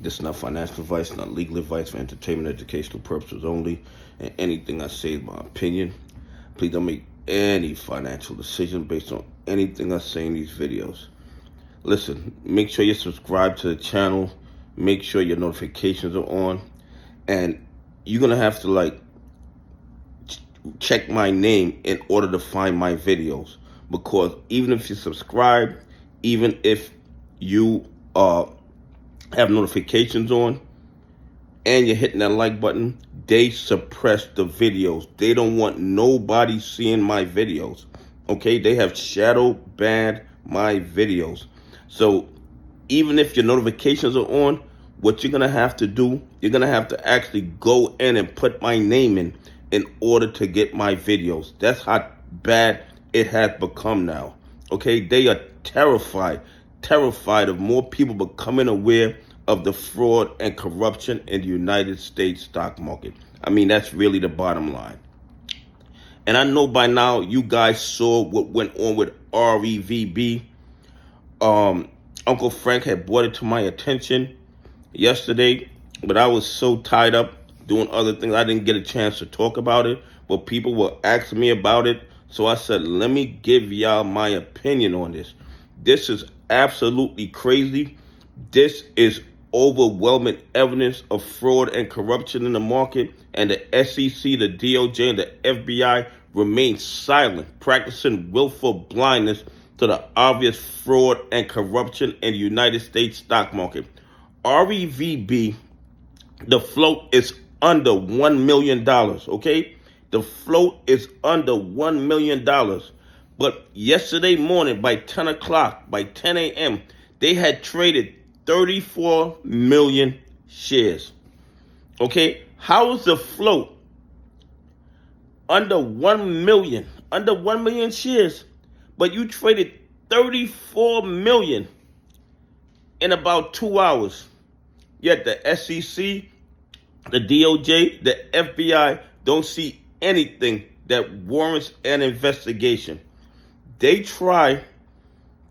This is not financial advice, not legal advice, for entertainment, educational purposes only. And anything I say is my opinion. Please don't make any financial decision based on anything I say in these videos. Listen, make sure you subscribe to the channel. Make sure your notifications are on. And you're going to have to check my name in order to find my videos. Because even if you subscribe, even if you have notifications on and you're hitting that like button, they suppress the videos. They don't want nobody seeing my videos. Okay, they have shadow banned my videos. So even if your notifications are on, what you're gonna have to do, you're gonna have to actually go in and put my name in order to get my videos. That's how bad it has become now. Okay, they are terrified of more people becoming aware of the fraud and corruption in the United States stock market. I mean, that's really the bottom line. And I know by now you guys saw what went on with REVB. Uncle Frank had brought it to my attention yesterday, but I was so tied up doing other things, I didn't get a chance to talk about it, but people were asking me about it. So I said, let me give y'all my opinion on this. This is absolutely crazy. This is overwhelming evidence of fraud and corruption in the market, and the SEC, the DOJ, and the FBI remain silent, practicing willful blindness to the obvious fraud and corruption in the United States stock market. REVB, the float is under $1 million, okay? The float is under $1 million. But yesterday morning by 10 o'clock, by 10 a.m., they had traded 34 million shares. Okay? How is the float under 1 million shares, but you traded 34 million in about 2 hours? Yet the SEC, the DOJ, the FBI don't see anything that warrants an investigation. They try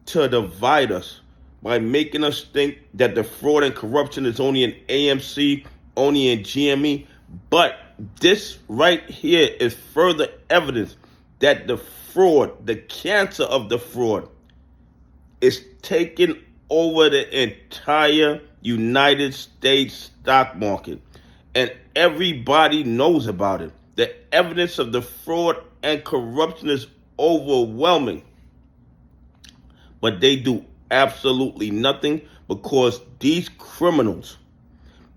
to divide us by making us think that the fraud and corruption is only in AMC, only in GME. But this right here is further evidence that the fraud, the cancer of the fraud, is taking over the entire United States stock market. And everybody knows about it. The evidence of the fraud and corruption is overwhelming. But they do absolutely nothing because these criminals,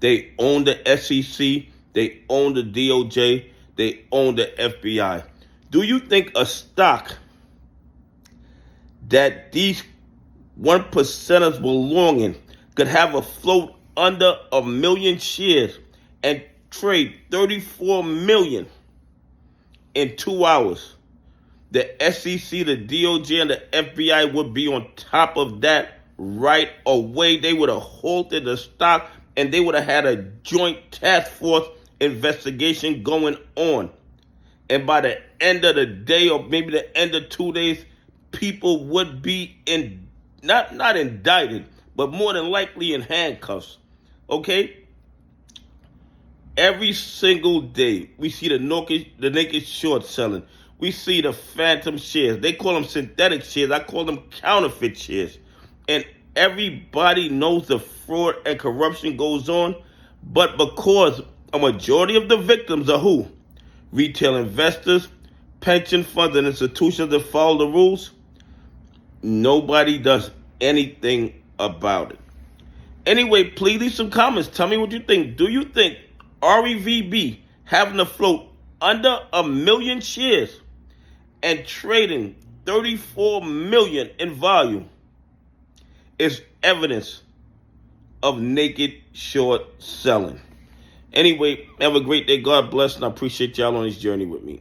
they own the SEC, they own the DOJ, they own the FBI. Do you think a stock that these 1%ers belong in could have a float under 1 million shares and trade 34 million in 2 hours? The SEC, the DOJ, and the FBI would be on top of that right away. They would have halted the stock, and they would have had a joint task force investigation going on. And by the end of the day, or maybe the end of 2 days, people would be not indicted, but more than likely in handcuffs. Okay? Every single day, we see the naked short selling. We see the phantom shares. They call them synthetic shares. I call them counterfeit shares. And everybody knows the fraud and corruption goes on. But because a majority of the victims are who? Retail investors, pension funds, and institutions that follow the rules, nobody does anything about it. Anyway, please leave some comments. Tell me what you think. Do you think REVB having a float under 1 million shares and trading 34 million in volume is evidence of naked short selling? Anyway, have a great day. God bless, and I appreciate y'all on this journey with me.